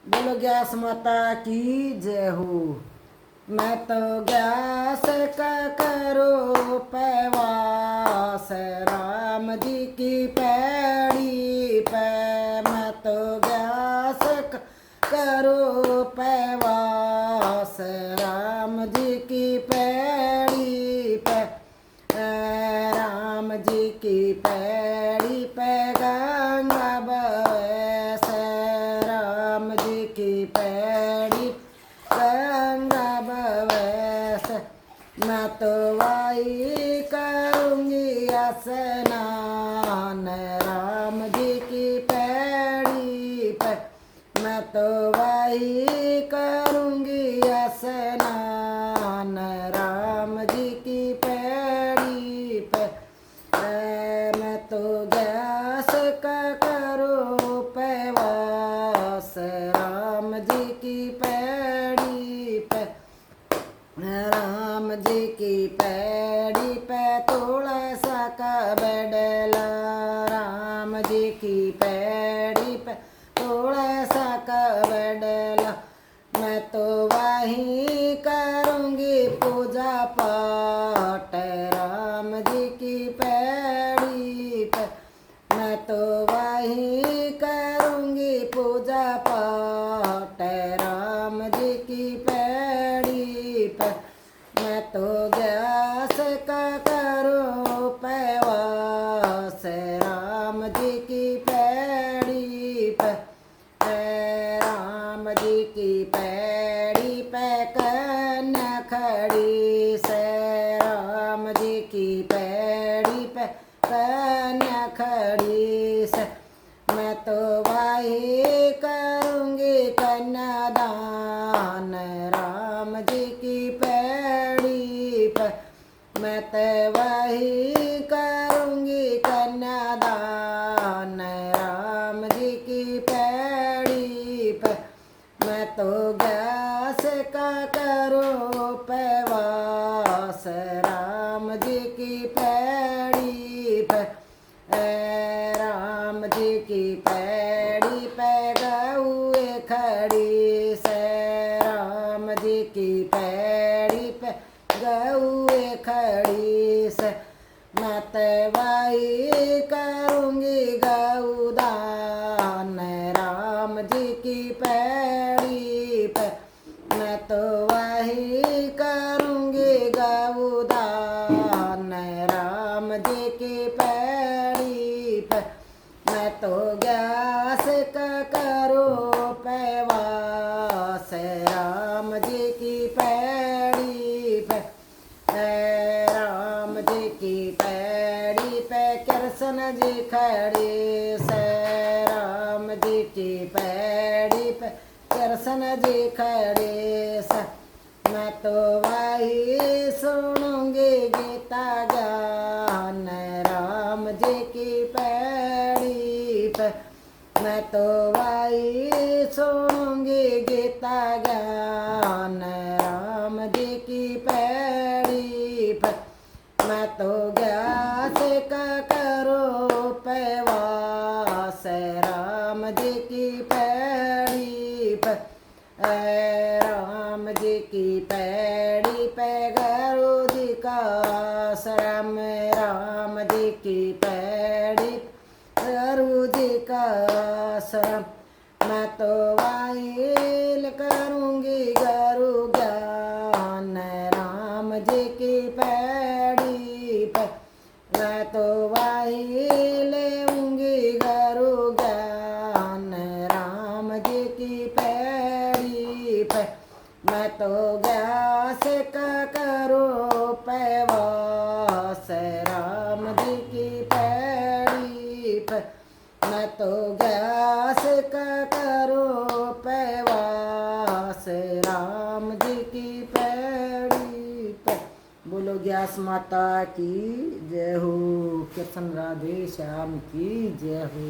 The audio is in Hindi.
बोलो गैस माता की जय हो। मैं तो गैस का करो पैवास राम जी की पैड़ी पे। मैं तो गैस का करो पैवास राम जी की पैड़ी पे। राम जी की पैड़ी पे गंगा बहस राम जी की पैड़ी गंगा बहस। मैं तो वाई करूँगी स्नान राम जी की पैड़ी पे। मैं तो वाई करूँगी स्नान राम जी की पैड़ी पे। मैं तो गैस का करो पैवास राम जी की पैड़ी पे। राम जी की पैड़ी पे थोड़ा सा का बेडला राम जी की पैड़ी पे थोड़ा सा का बेडला। मैं तो वहीं करूँगी पूजा पाठ राम जी की पैड़ी पे। मैं तो वहीं करूँगी पूजा पाठ राम जी की पैड़ी पे। मैं तो गैस का करो पैवास राम जी की पैड़ी पे। राम जी की पैड़ी पे कन्या खड़ी से राम जी की पैड़ी पे कन्या खड़ी से। मैं तो वही करूँगी कन्यादान राम जी की पैड़ी पे। मैं तो वही करूँगी कन्यादान राम जी की पैड़ी पे। मैं तो गैस का करो पैवास राम जी की पैड़ी पे। राम जी की पैड़ी पे गौए खड़ी से राम जी की पैड़ी पे गौए खड़ी से। मैं तो वही करूँगी गौदान राम जी की पैड़ी पे। मैं तो वही करूँगी गौदान राम जी की पैड़ी पे। मैं तो गैस का करो पैवास राम जी की पैड़ी पे। राम जी की पैड़ी पे कृष्ण जी खड़ी से राम जी की पैड़ी पे कृष्ण जी खड़ी से। मैं तो वही सुनूंगी गीता ज्ञान राम जी की पैड़ी पे। मैं तो वही सुनूंगी गीता ज्ञान राम जी की पैड़ी पे। मैं तो गैस का करो पैवास राम जी की पैड़ी पे। राम जी की पैड़ी पे गुरु जी का आश्रम राम जी की पैड़ी गुरु जी का आश्रम। मैं तो वाइल करूँगी गुरु ज्ञान राम जी की पैड़ी पे। मैं तो वाही लेऊँगी गुरु ज्ञान राम जी की पैड़ी पे। मैं तो गैस का करो पैवास राम जी की पैड़ी पे। मैं तो गैस का करो पैवास राम जी की पैड़ी पे। बोलो गैस माता की जय हो। कृष्ण राधे श्याम की जय हो।